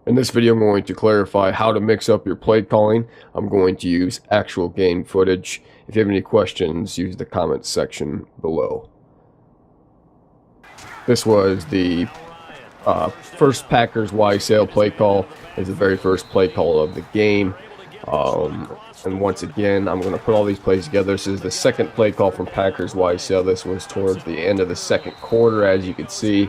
In this video, I'm going to clarify how to mix up your play calling. I'm going to use actual game footage. If you have any questions, use the comments section below. This was the first Packers Y sale play call. It's the very first play call of the game. And once again, I'm going to put all these plays together. This is the second play call from Packers Y sale. This was towards the end of the second quarter, as you can see.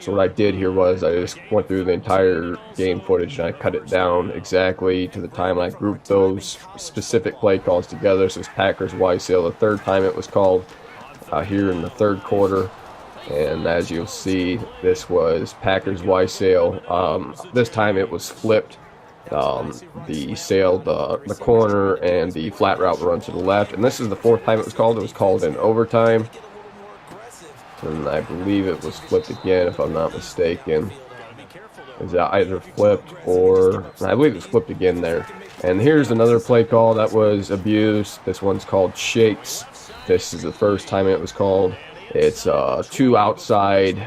So what I did here was I just went through the entire game footage and I cut it down exactly to the time I grouped those specific play calls together. So it's Packers Y sale, the third time it was called here in the third quarter. And as you'll see, this was Packers Y sale. This time it was flipped. The sale, the corner and the flat route run to the left. And this is the fourth time it was called. It was called in overtime. And I believe it was flipped again, if I'm not mistaken. Is that either flipped or... I believe it was flipped again there. And here's another play call that was abused. This one's called shakes. This is the first time it was called. It's two outside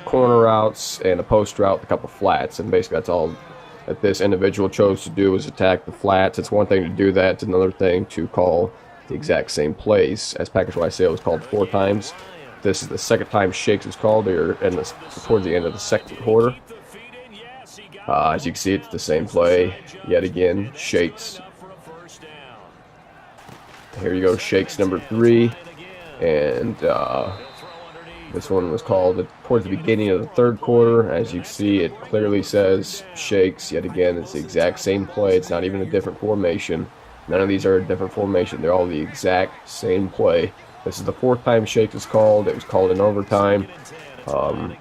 corner routes and a post route, a couple flats. And basically that's all that this individual chose to do, was attack the flats. It's one thing to do that. It's another thing to call the exact same plays. As Packers Y sale was called 4 times. This is the second time shakes was called here towards the end of the second quarter. As you can see, it's the same play yet again. Shakes. Here you go, shakes number 3. And this one was called towards the beginning of the third quarter. As you can see, it clearly says shakes. Yet again, it's the exact same play. It's not even a different formation. None of these are a different formation. They're all the exact same play. This is the fourth time shakes was called. It was called in overtime. Attempted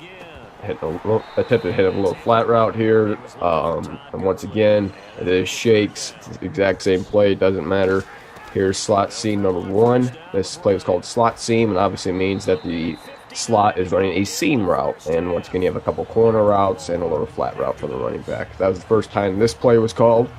to hit a little flat route here. And once again, it is shakes. It's the exact same play. It doesn't matter. Here's slot seam number 1. This play is called slot seam, and obviously means that the slot is running a seam route. And once again, you have a couple corner routes and a little flat route for the running back. That was the first time this play was called.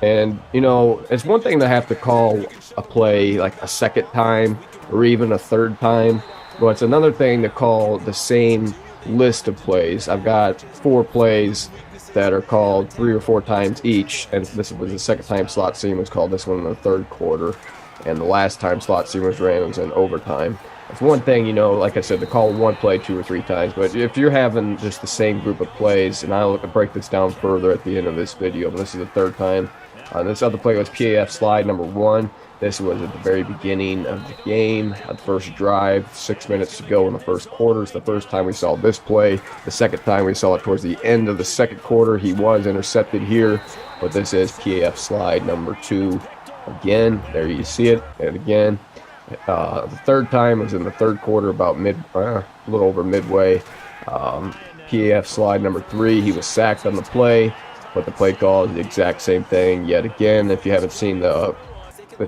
And, you know, it's one thing to have to call a play like a second time or even a third time, but it's another thing to call the same list of plays. I've got 4 plays that are called 3 or 4 times each, and this was the second time slot seam was called, this one in the third quarter, and the last time slot seam was ran was in overtime. It's one thing, you know, like I said, to call one play 2 or 3 times, but if you're having just the same group of plays, and I'll break this down further at the end of this video, but this is the third time. This other play was PAF slide number 1. This was at the very beginning of the game, at the first drive, 6 minutes to go in the first quarter. It's the first time we saw this play. The second time we saw it towards the end of the second quarter. He was intercepted here, but this is PAF slide number 2. Again, there you see it, and again. The third time was in the third quarter, about a little over midway. PAF slide number 3, he was sacked on the play. But the play call is the exact same thing yet again. If you haven't seen the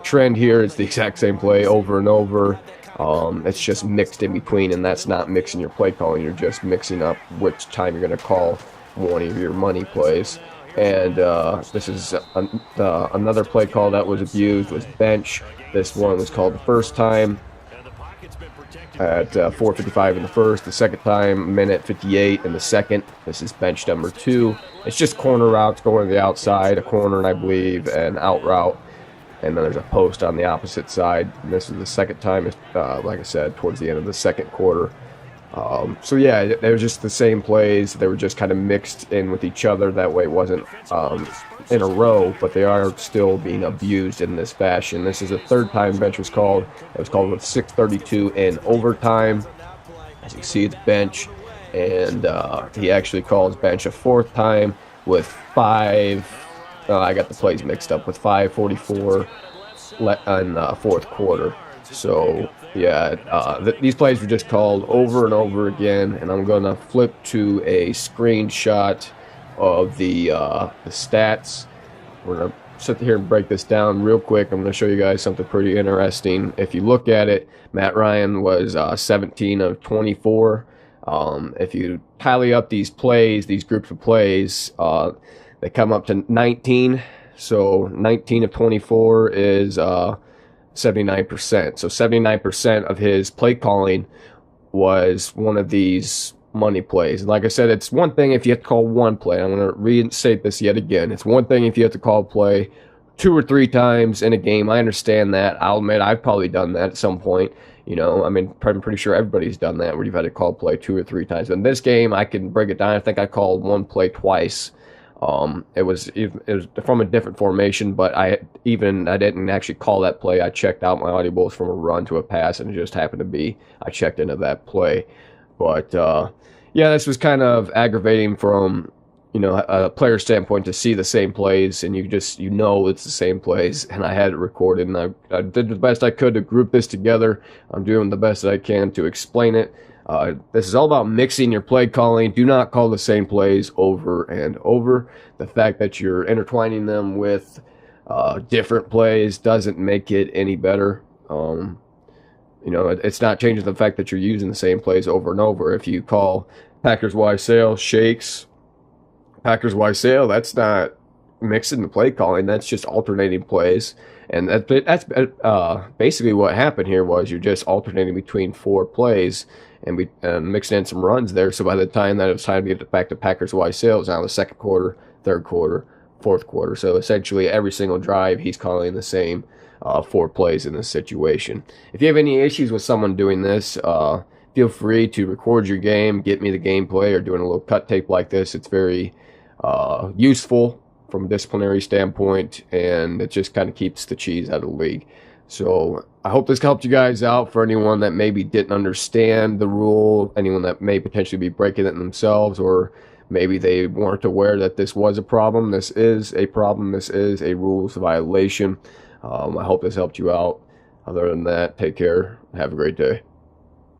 trend here, it's the exact same play over and over. It's just mixed in between, and that's not mixing your play calling. You're just mixing up which time you're going to call one of your money plays. And this is another play call that was abused, was bench. This one was called the first time at 4:55 in the first, the second time minute 58 in the second. This is bench number 2. It's just corner routes going to the outside, a corner, and I believe an out route, and then there's a post on the opposite side. And this is the second time, like I said, towards the end of the second quarter. So yeah, they were just the same plays. They were just kind of mixed in with each other. That way it wasn't in a row, but they are still being abused in this fashion. This is the third time bench was called. It was called with 6:32 in overtime. As you can see, it's bench. And he actually calls bench a 4th time with 5. I got the plays mixed up with 5:44 in the fourth quarter. So yeah, these plays were just called over and over again. And I'm gonna flip to a screenshot of the stats. We're gonna sit here and break this down real quick. I'm gonna show you guys something pretty interesting. If you look at it, Matt Ryan was 17 of 24. If you tally up these plays, these groups of plays, they come up to 19. So 19 of 24 is 79%. So 79% of his play calling was one of these money plays. And like I said, it's one thing if you have to call one play. I'm going to reinstate this yet again. It's one thing if you have to call a play 2 or 3 times in a game. I understand that. I'll admit I've probably done that at some point. You know, I mean, I'm pretty sure everybody's done that where you've had to call a play 2 or 3 times. But in this game, I can break it down. I think I called one play twice. It was from a different formation, but I didn't actually call that play. I checked out my audibles from a run to a pass, and it just happened to be I checked into that play. But yeah, this was kind of aggravating from a player standpoint to see the same plays, and you know it's the same plays. And I had it recorded, and I did the best I could to group this together. I'm doing the best that I can to explain it. This is all about mixing your play calling. Do not call the same plays over and over. The fact that you're intertwining them with different plays doesn't make it any better. It's not changing the fact that you're using the same plays over and over. If you call Packers Y sail shakes, Packers Y sail, that's not mixing the play calling. That's just alternating plays. And that's basically what happened here was you're just alternating between 4 plays and we mixing in some runs there. So by the time that it was time to get back to Packers Y sail, it was now the second quarter, third quarter, fourth quarter. So essentially every single drive he's calling the same 4 plays in this situation. If you have any issues with someone doing this, feel free to record your game, get me the gameplay, or doing a little cut tape like this. It's very useful from a disciplinary standpoint, and it just kind of keeps the cheese out of the league. So I hope this helped you guys out. For anyone that maybe didn't understand the rule, anyone that may potentially be breaking it themselves, or maybe they weren't aware that this was a problem. This is a problem. This is a rules violation. I hope this helped you out. Other than that, take care. Have a great day.